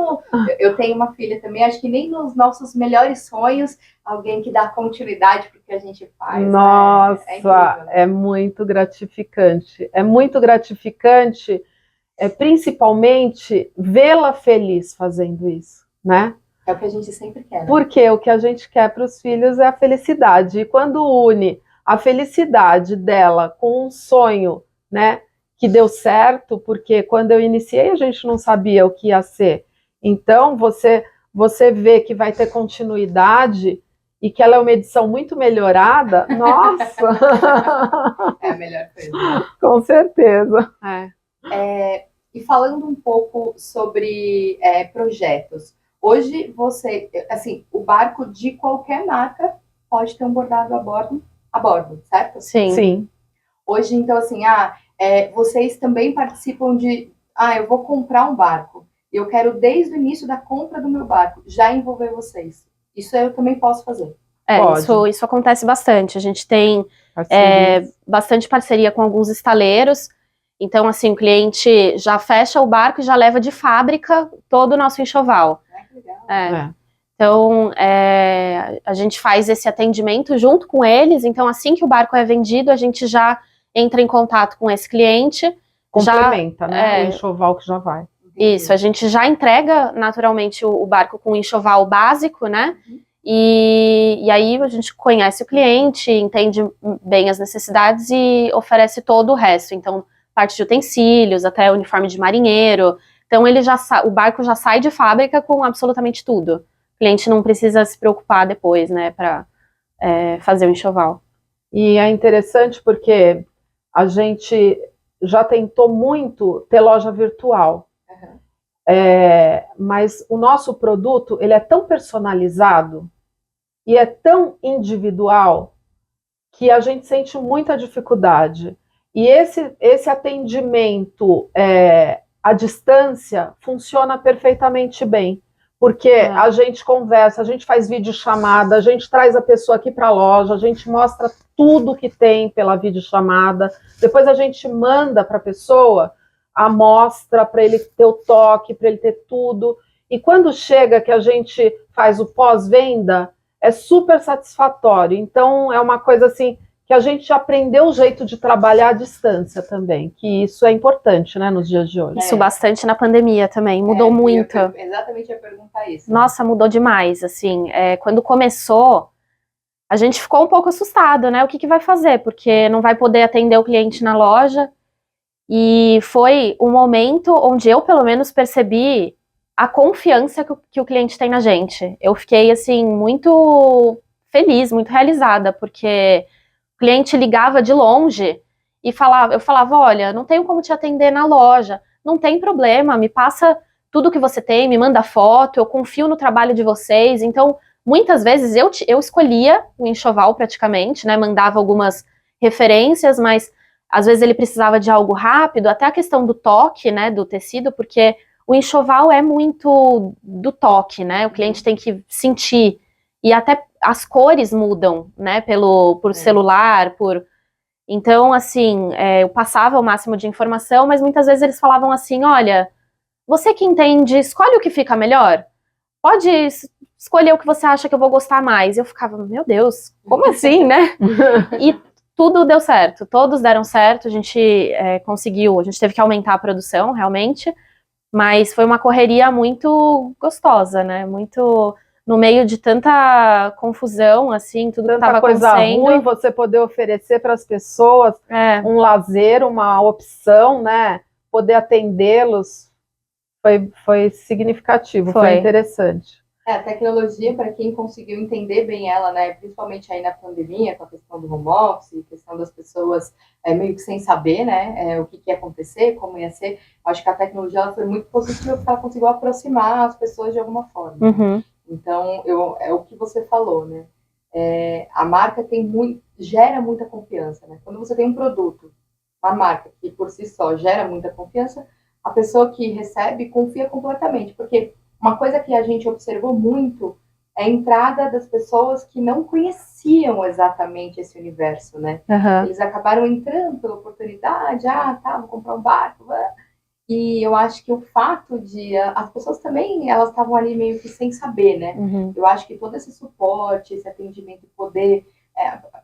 A: eu tenho uma filha também, acho que nem nos nossos melhores sonhos, alguém que dá continuidade pro que a gente faz.
B: Nossa,
A: né? Incrível, né?
B: É muito gratificante. É muito gratificante, principalmente vê-la feliz fazendo isso, né?
A: É o que a gente sempre quer, né?
B: Porque o que a gente quer para os filhos é a felicidade. E quando une a felicidade dela com um sonho, né, que deu certo, porque quando eu iniciei a gente não sabia o que ia ser. Então você vê que vai ter continuidade e que ela é uma edição muito melhorada, nossa!
A: É a melhor coisa. Né?
B: Com certeza.
A: E falando um pouco sobre projetos, hoje assim, o barco de qualquer marca pode ter um bordado a bordo, certo?
B: Sim.
A: Hoje, então, assim, vocês também participam de, eu vou comprar um barco, eu quero desde o início da compra do meu barco já envolver vocês. Isso eu também posso fazer.
C: Isso acontece bastante. A gente tem bastante parceria com alguns estaleiros. Então, assim, o cliente já fecha o barco e já leva de fábrica todo o nosso enxoval.
A: Que legal.
C: Então, a gente faz esse atendimento junto com eles. Então, assim que o barco é vendido, a gente já entra em contato com esse cliente.
B: Complementa, né? O enxoval que já vai.
C: Isso, a gente já entrega naturalmente o barco com o enxoval básico, né? E aí a gente conhece o cliente, entende bem as necessidades e oferece todo o resto. Então, parte de utensílios, até uniforme de marinheiro. Então, o barco já sai de fábrica com absolutamente tudo. O cliente não precisa se preocupar depois, né, para fazer o enxoval.
B: E é interessante porque a gente já tentou muito ter loja virtual. Mas o nosso produto, ele é tão personalizado e é tão individual que a gente sente muita dificuldade. E esse atendimento à distância funciona perfeitamente bem, porque a gente conversa, a gente faz videochamada, a gente traz a pessoa aqui para a loja, a gente mostra tudo que tem pela videochamada, depois a gente manda para a pessoa a amostra para ele ter o toque, para ele ter tudo. E quando chega que a gente faz o pós-venda, é super satisfatório. Então, é uma coisa assim que a gente aprendeu o jeito de trabalhar à distância também, que isso é importante, né, nos dias de hoje.
C: Isso bastante na pandemia também, mudou muito.
A: Exatamente, eu ia perguntar isso.
C: Nossa, mudou demais, assim, quando começou, a gente ficou um pouco assustado, né, o que vai fazer, porque não vai poder atender o cliente na loja. E foi um momento onde eu, pelo menos, percebi a confiança que o cliente tem na gente. Eu fiquei, assim, muito feliz, muito realizada, porque o cliente ligava de longe e eu falava, olha, não tenho como te atender na loja, não tem problema, me passa tudo que você tem, me manda foto, eu confio no trabalho de vocês. Então, muitas vezes eu escolhia o enxoval praticamente, né, mandava algumas referências, mas às vezes ele precisava de algo rápido, até a questão do toque, né, do tecido, porque o enxoval é muito do toque, né, o cliente tem que sentir, e até as cores mudam, né, por celular, Então, assim, eu passava o máximo de informação, mas muitas vezes eles falavam assim, olha, você que entende, escolhe o que fica melhor, pode escolher o que você acha que eu vou gostar mais. Eu ficava, meu Deus, como assim, né? E tudo deu certo, todos deram certo, a gente conseguiu, a gente teve que aumentar a produção, realmente, mas foi uma correria muito gostosa, né, muito no meio de tanta confusão, assim, tudo que estava acontecendo.
B: Tanta coisa ruim, você poder oferecer para as pessoas um lazer, uma opção, né, poder atendê-los, foi significativo, foi interessante.
A: A tecnologia, para quem conseguiu entender bem ela, né, principalmente aí na pandemia, com a questão do home office, questão das pessoas meio que sem saber, né, o que ia acontecer, como ia ser, acho que a tecnologia ela foi muito positiva porque ela conseguiu aproximar as pessoas de alguma forma.
C: Uhum.
A: Então, é o que você falou, né, a marca gera muita confiança, né, quando você tem um produto, uma marca que por si só gera muita confiança, a pessoa que recebe confia completamente, porque uma coisa que a gente observou muito é a entrada das pessoas que não conheciam exatamente esse universo, né?
C: Uhum.
A: Eles acabaram entrando pela oportunidade, vou comprar um barco. E eu acho que o fato de... As pessoas também, elas estavam ali meio que sem saber, né?
C: Uhum.
A: Eu acho que todo esse suporte, esse atendimento, poder...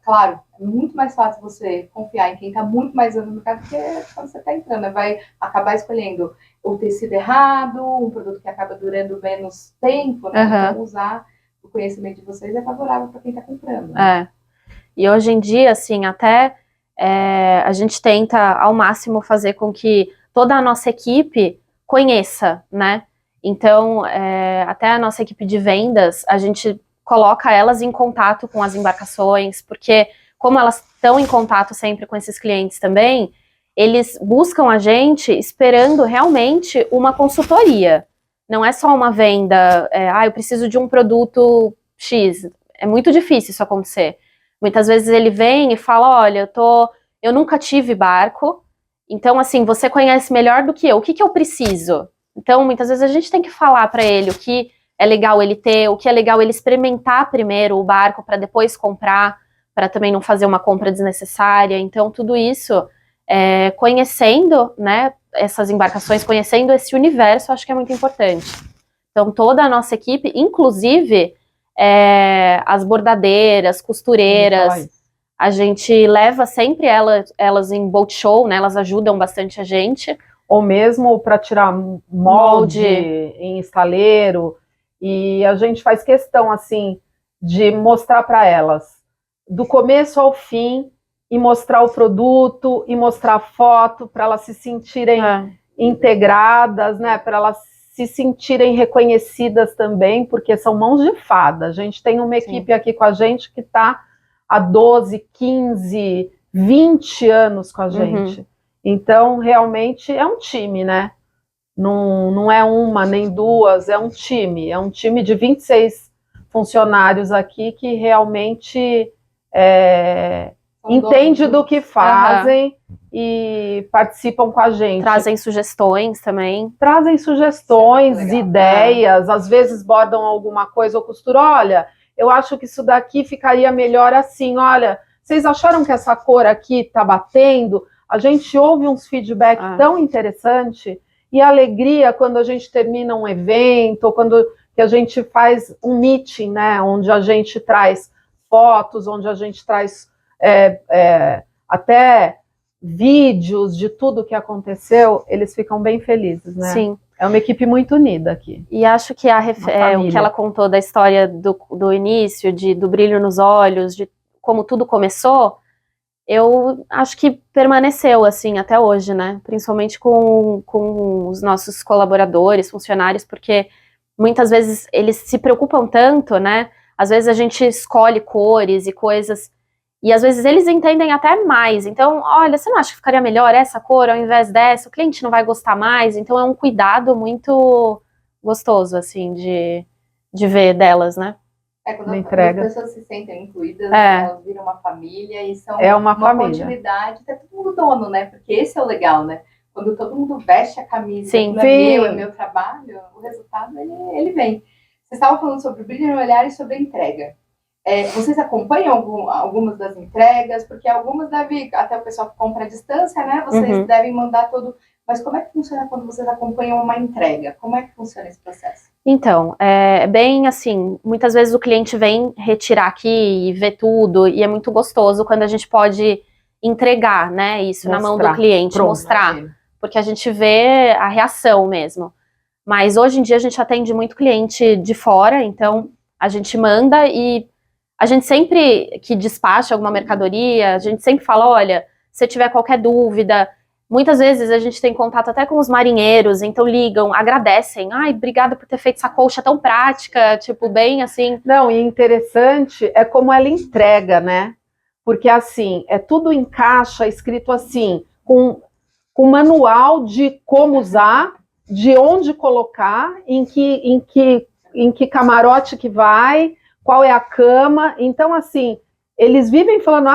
A: claro, é muito mais fácil você confiar em quem está muito mais anos no mercado, porque quando você está entrando, né, vai acabar escolhendo o tecido errado, um produto que acaba durando menos tempo, né?
C: Uhum.
A: Então, usar o conhecimento de vocês é favorável para quem está comprando. Né?
C: E hoje em dia, assim, até a gente tenta ao máximo fazer com que toda a nossa equipe conheça, né? Então, até a nossa equipe de vendas, a gente coloca elas em contato com as embarcações, porque como elas estão em contato sempre com esses clientes também, eles buscam a gente esperando realmente uma consultoria. Não é só uma venda, eu preciso de um produto X. É muito difícil isso acontecer. Muitas vezes ele vem e fala, olha, eu nunca tive barco, então assim, você conhece melhor do que eu, o que eu preciso? Então, muitas vezes a gente tem que falar para ele o que é legal ele ter, o que é legal ele experimentar primeiro o barco para depois comprar, para também não fazer uma compra desnecessária. Então, tudo isso, conhecendo, né, essas embarcações, conhecendo esse universo, acho que é muito importante. Então, toda a nossa equipe, inclusive as bordadeiras, costureiras, A gente leva sempre elas em boat show, né? Elas ajudam bastante a gente.
B: Ou mesmo para tirar molde em estaleiro. E a gente faz questão, assim, de mostrar para elas, do começo ao fim, e mostrar o produto, e mostrar a foto, para elas se sentirem integradas, né? Para elas se sentirem reconhecidas também, porque são mãos de fada. A gente tem uma equipe aqui com a gente que está há 12, 15, 20 anos com a gente. Então, realmente, é um time, né? Não é uma, nem duas, é um time de 26 funcionários aqui que realmente entende do que fazem e participam com a gente.
C: Trazem sugestões também.
B: Trazem sugestões, ideias, às vezes bordam alguma coisa ou costura, olha, eu acho que isso daqui ficaria melhor assim, olha, vocês acharam que essa cor aqui tá batendo? A gente ouve uns feedback tão interessante, e a alegria quando a gente termina um evento, ou quando que a gente faz um meeting, né, onde a gente traz fotos, onde a gente traz até vídeos de tudo que aconteceu, eles ficam bem felizes, né?
C: Sim.
B: É uma equipe muito unida aqui.
C: E acho que o que ela contou da história do início, do brilho nos olhos, de como tudo começou, eu acho que permaneceu assim até hoje, né? Principalmente com os nossos colaboradores, funcionários, porque muitas vezes eles se preocupam tanto, né? Às vezes a gente escolhe cores e coisas, e às vezes eles entendem até mais. Então, olha, você não acha que ficaria melhor essa cor ao invés dessa? O cliente não vai gostar mais. Então é um cuidado muito gostoso, assim, de ver delas, né?
A: Quando as pessoas se sentem incluídas, elas viram uma família e são uma continuidade, tá todo mundo dono, né? Porque esse é o legal, né? Quando todo mundo veste a camisa, é meu trabalho, o resultado, ele vem. Vocês estavam falando sobre o brilho no olhar e sobre a entrega. Vocês acompanham algumas das entregas? Porque algumas devem, até o pessoal que compra à distância, né? Vocês devem mandar todo... Mas como é que funciona quando vocês acompanham uma entrega? Como é que funciona esse processo?
C: Então, é bem assim, muitas vezes o cliente vem retirar aqui e ver tudo, e é muito gostoso quando a gente pode entregar, né, isso na mão do cliente, mostrar, porque a gente vê a reação mesmo. Mas hoje em dia a gente atende muito cliente de fora, então a gente manda, e a gente sempre que despacha alguma mercadoria, a gente sempre fala, olha, se tiver qualquer dúvida... Muitas vezes a gente tem contato até com os marinheiros, então ligam, agradecem. Ai, obrigada por ter feito essa colcha tão prática, tipo, bem assim.
B: Não, e interessante é como ela entrega, né? Porque assim, tudo em caixa, escrito assim, com manual de como usar, de onde colocar, em que camarote que vai, qual é a cama. Então, assim... Eles vivem falando,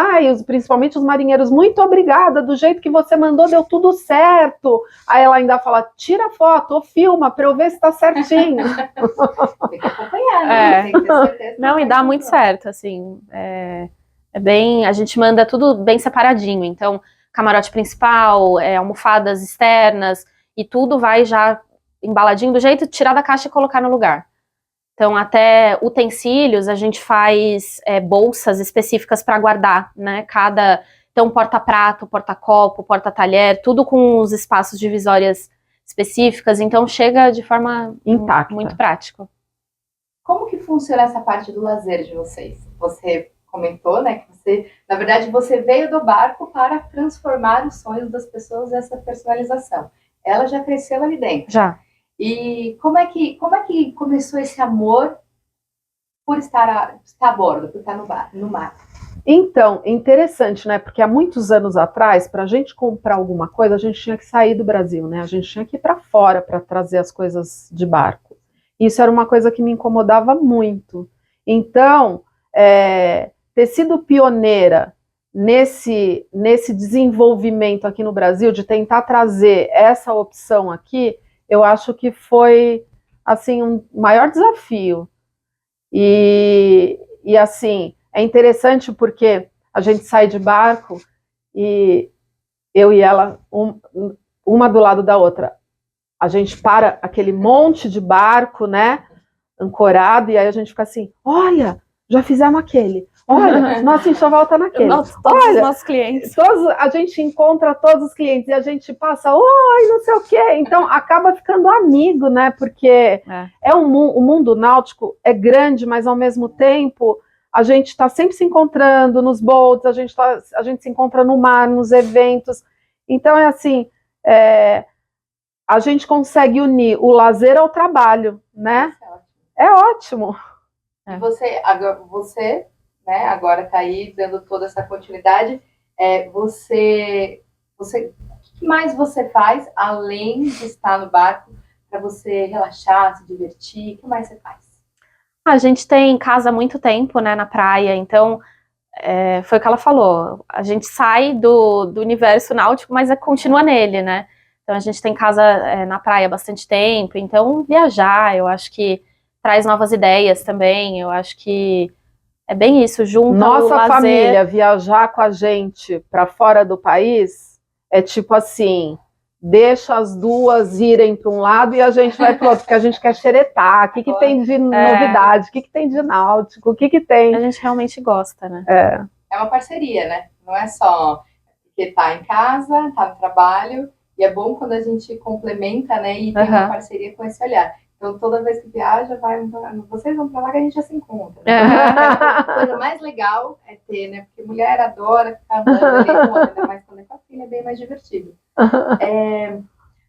B: principalmente os marinheiros, muito obrigada, do jeito que você mandou, deu tudo certo. Aí ela ainda fala, tira foto ou filma para eu ver se está certinho.
A: Tem que acompanhar, né? Tem que ter certeza.
C: Não, e dá muito certo, assim. É bem, a gente manda tudo bem separadinho. Então, camarote principal, almofadas externas, e tudo vai já embaladinho do jeito de tirar da caixa e colocar no lugar. Então, até utensílios, a gente faz bolsas específicas para guardar, né? Então, porta-prato, porta-copo, porta-talher, tudo com os espaços divisórias específicas. Então, chega de forma intacta, muito prática.
A: Como que funciona essa parte do lazer de vocês? Você comentou, né, que você, na verdade, você veio do barco para transformar os sonhos das pessoas nessa personalização. Ela já cresceu ali dentro.
C: Já.
A: E como é que começou esse amor por estar a bordo, por estar no mar?
B: Então, interessante, né? Porque há muitos anos atrás, para a gente comprar alguma coisa, a gente tinha que sair do Brasil, né? A gente tinha que ir para fora para trazer as coisas de barco. Isso era uma coisa que me incomodava muito. Então, ter sido pioneira nesse desenvolvimento aqui no Brasil, de tentar trazer essa opção aqui, eu acho que foi, assim, um maior desafio. E assim, é interessante porque a gente sai de barco e eu e ela, uma do lado da outra, a gente para aquele monte de barco, né, ancorado, e aí a gente fica assim, olha, já fizemos aquele. Olha, nosso enxoval tá naquele.
C: Todos os nossos clientes.
B: A gente encontra todos os clientes e a gente passa, oi, não sei o quê. Então, acaba ficando amigo, né? Porque o mundo náutico é grande, mas ao mesmo tempo a gente está sempre se encontrando nos boats, a gente se encontra no mar, nos eventos. Então, é assim, a gente consegue unir o lazer ao trabalho, né? É ótimo.
A: E você, né, agora está aí dando toda essa continuidade. O que mais você faz além de estar no barco para você relaxar, se divertir? O que mais você faz?
C: A gente tem casa há muito tempo, né, na praia, então foi o que ela falou. A gente sai do universo náutico, mas continua nele, né? Então a gente tem casa na praia há bastante tempo, então viajar, eu acho que traz novas ideias também, eu acho que é bem isso, junta
B: Nossa
C: o lazer...
B: família viajar com a gente para fora do país é tipo assim, deixa as duas irem para um lado e a gente vai para o outro, porque a gente quer xeretar, o que tem de novidade, o que tem de náutico, o que tem...
C: A gente realmente gosta, né?
A: É uma parceria, né? Não é só porque tá em casa, tá no trabalho, e é bom quando a gente complementa, né, e tem uma parceria com esse olhar. Então, toda vez que viaja, vocês vão pra lá que a gente já se encontra. Né? A coisa mais legal é ter, né? Porque mulher adora ficar andando ali, ainda mais quando é com a filha, é bem mais divertido.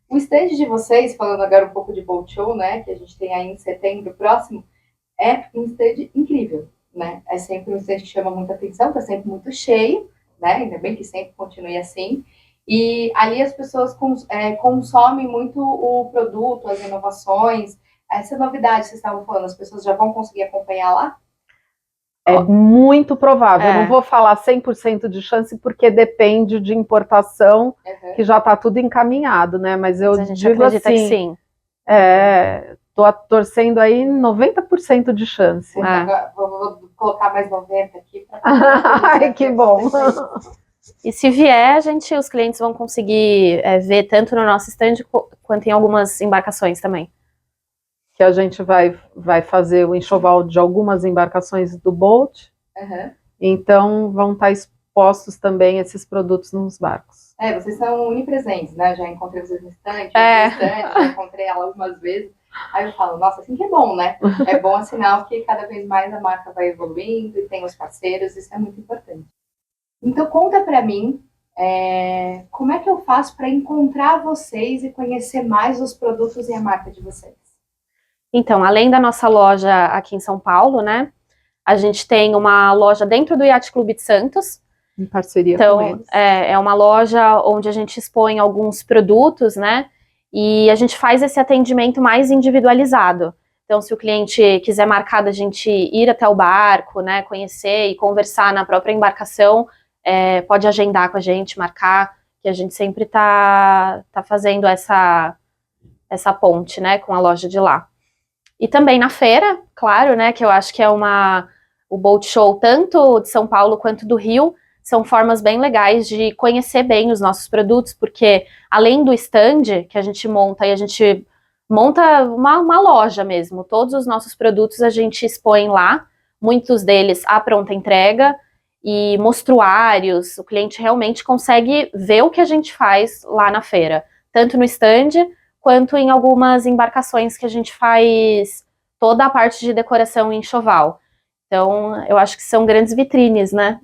A: O stand de vocês, falando agora um pouco de Boat Show, né? Que a gente tem aí em setembro próximo, é um stand incrível, né? É sempre um stand que chama muita atenção, tá sempre muito cheio, né? Ainda bem que sempre continue assim. E ali as pessoas consomem muito o produto, as inovações. Essa novidade que vocês estavam falando, as pessoas já vão conseguir acompanhar lá?
B: É muito provável. Eu não vou falar 100% de chance, porque depende de importação, que já está tudo encaminhado, né? Mas eu digo assim,
C: que sim.
B: Tô torcendo aí 90% de chance.
A: Vou colocar mais 90 aqui.
B: Ai, que bom.
C: E se vier, os clientes vão conseguir ver tanto no nosso stand quanto em algumas embarcações também.
B: Que a gente vai fazer o enxoval de algumas embarcações do Boat. Então vão estar expostos também esses produtos nos barcos.
A: Vocês são onipresentes, né? Já encontrei vocês no stand, já encontrei ela algumas vezes. Aí eu falo, nossa, assim que é bom, né? É bom, é sinal que cada vez mais a marca vai evoluindo e tem os parceiros, isso é muito importante. Então conta pra mim, como é que eu faço para encontrar vocês e conhecer mais os produtos e a marca de vocês?
C: Então, além da nossa loja aqui em São Paulo, né? A gente tem uma loja dentro do Yacht Clube de Santos.
B: Em parceria
C: com
B: eles.
C: É uma loja onde a gente expõe alguns produtos, né? E a gente faz esse atendimento mais individualizado. Então, se o cliente quiser marcar da gente ir até o barco, né? Conhecer e conversar na própria embarcação, pode agendar com a gente, marcar, que a gente sempre tá fazendo essa ponte, né? Com a loja de lá. E também na feira, claro, né, que eu acho que é o Boat Show tanto de São Paulo quanto do Rio, são formas bem legais de conhecer bem os nossos produtos, porque além do stand que a gente monta, e a gente monta uma loja mesmo, todos os nossos produtos a gente expõe lá, muitos deles à pronta entrega, e mostruários, o cliente realmente consegue ver o que a gente faz lá na feira, tanto no stand quanto em algumas embarcações que a gente faz toda a parte de decoração em enxoval. Então, eu acho que são grandes vitrines, né?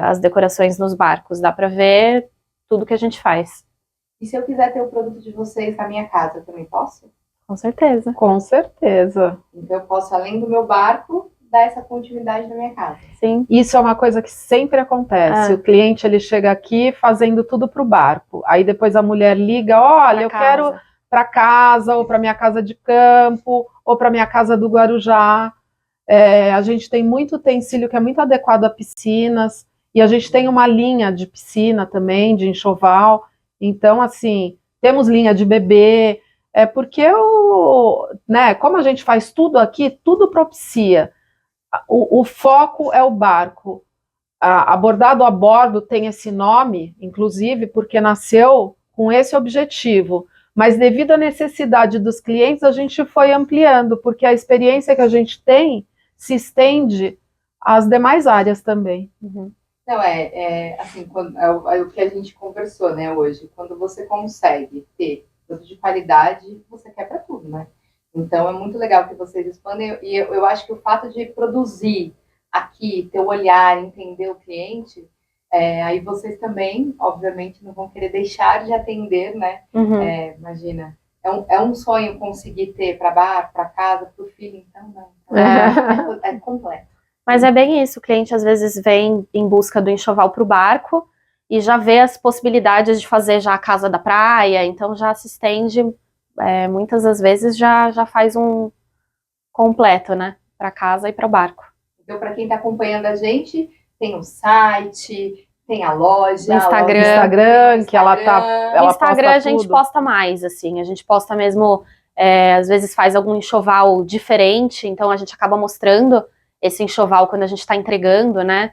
C: As decorações nos barcos, dá para ver tudo que a gente faz.
A: E se eu quiser ter o produto de vocês na minha casa, eu também posso?
C: Com certeza.
B: Com certeza.
A: Então eu posso, além do meu barco, dar essa continuidade na minha casa.
C: Sim.
B: Isso é uma coisa que sempre acontece. O cliente, ele chega aqui fazendo tudo para o barco. Aí depois a mulher liga, olha, eu quero para casa, ou para minha casa de campo, ou para minha casa do Guarujá. A gente tem muito utensílio que é muito adequado a piscinas, e a gente tem uma linha de piscina também, de enxoval. Então, assim, temos linha de bebê, porque como a gente faz tudo aqui, tudo propicia. O foco é o barco. A Bordado a Bordo tem esse nome, inclusive, porque nasceu com esse objetivo. Mas devido à necessidade dos clientes, a gente foi ampliando, porque a experiência que a gente tem se estende as demais áreas também.
C: Uhum.
A: Não, assim, é o que a gente conversou, né, hoje. Quando você consegue ter produto de qualidade, você quer para tudo, né? Então, é muito legal que vocês expandem. E eu acho que o fato de produzir aqui, ter o olhar, entender o cliente, aí vocês também, obviamente, não vão querer deixar de atender, né?
C: Uhum.
A: Imagina, é um sonho conseguir ter para bar, para casa, para o filho, então não. É completo.
C: Mas é bem isso, o cliente às vezes vem em busca do enxoval para o barco e já vê as possibilidades de fazer já a casa da praia, então já se estende, muitas das vezes já faz um completo, né, para casa e para o barco.
A: Então, para quem está acompanhando a gente, tem o site, tem a loja,
B: Instagram, que ela
C: no Instagram a gente
B: tudo.
C: posta mais, assim, a gente posta mesmo, às vezes faz algum enxoval diferente, então a gente acaba mostrando esse enxoval quando a gente está entregando, né?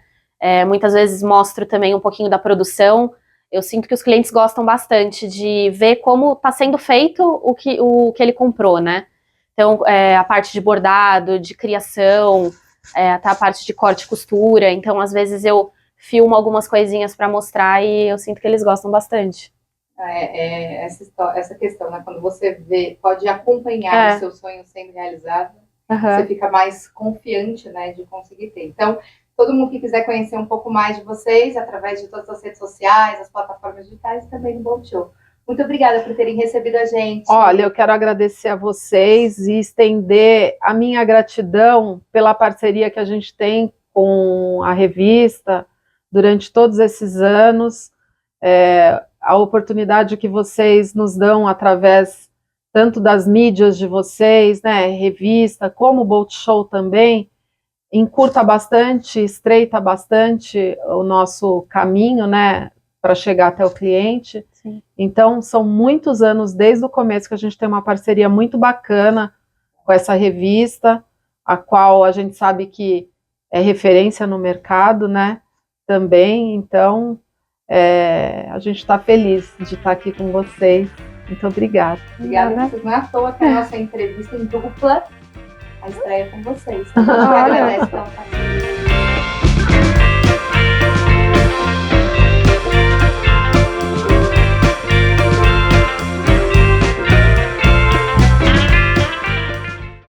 C: Muitas vezes mostro também um pouquinho da produção. Eu sinto que os clientes gostam bastante de ver como está sendo feito o que ele comprou, né? Então, a parte de bordado, de criação, até a parte de corte e costura. Então, às vezes eu filmo algumas coisinhas para mostrar e eu sinto que eles gostam bastante.
A: Essa questão, né? Quando você pode acompanhar o seu sonho sendo realizado, você fica mais confiante, né, de conseguir ter. Então, todo mundo que quiser conhecer um pouco mais de vocês, através de todas as redes sociais, as plataformas digitais, também no Bolt Show. Muito obrigada por terem recebido a gente.
B: Olha, eu quero agradecer a vocês e estender a minha gratidão pela parceria que a gente tem com a revista durante todos esses anos, a oportunidade que vocês nos dão através tanto das mídias de vocês, né, revista, como o Bolt Show também, encurta bastante, estreita bastante o nosso caminho, né, para chegar até o cliente.
C: Sim.
B: Então, são muitos anos, desde o começo, que a gente tem uma parceria muito bacana com essa revista, a qual a gente sabe que é referência no mercado, né, também. Então, a gente está feliz de estar aqui com vocês. Muito obrigada.
A: Obrigada a vocês. Não é à toa que a nossa entrevista em dupla, a estreia com vocês. A gente agradece pela parceria.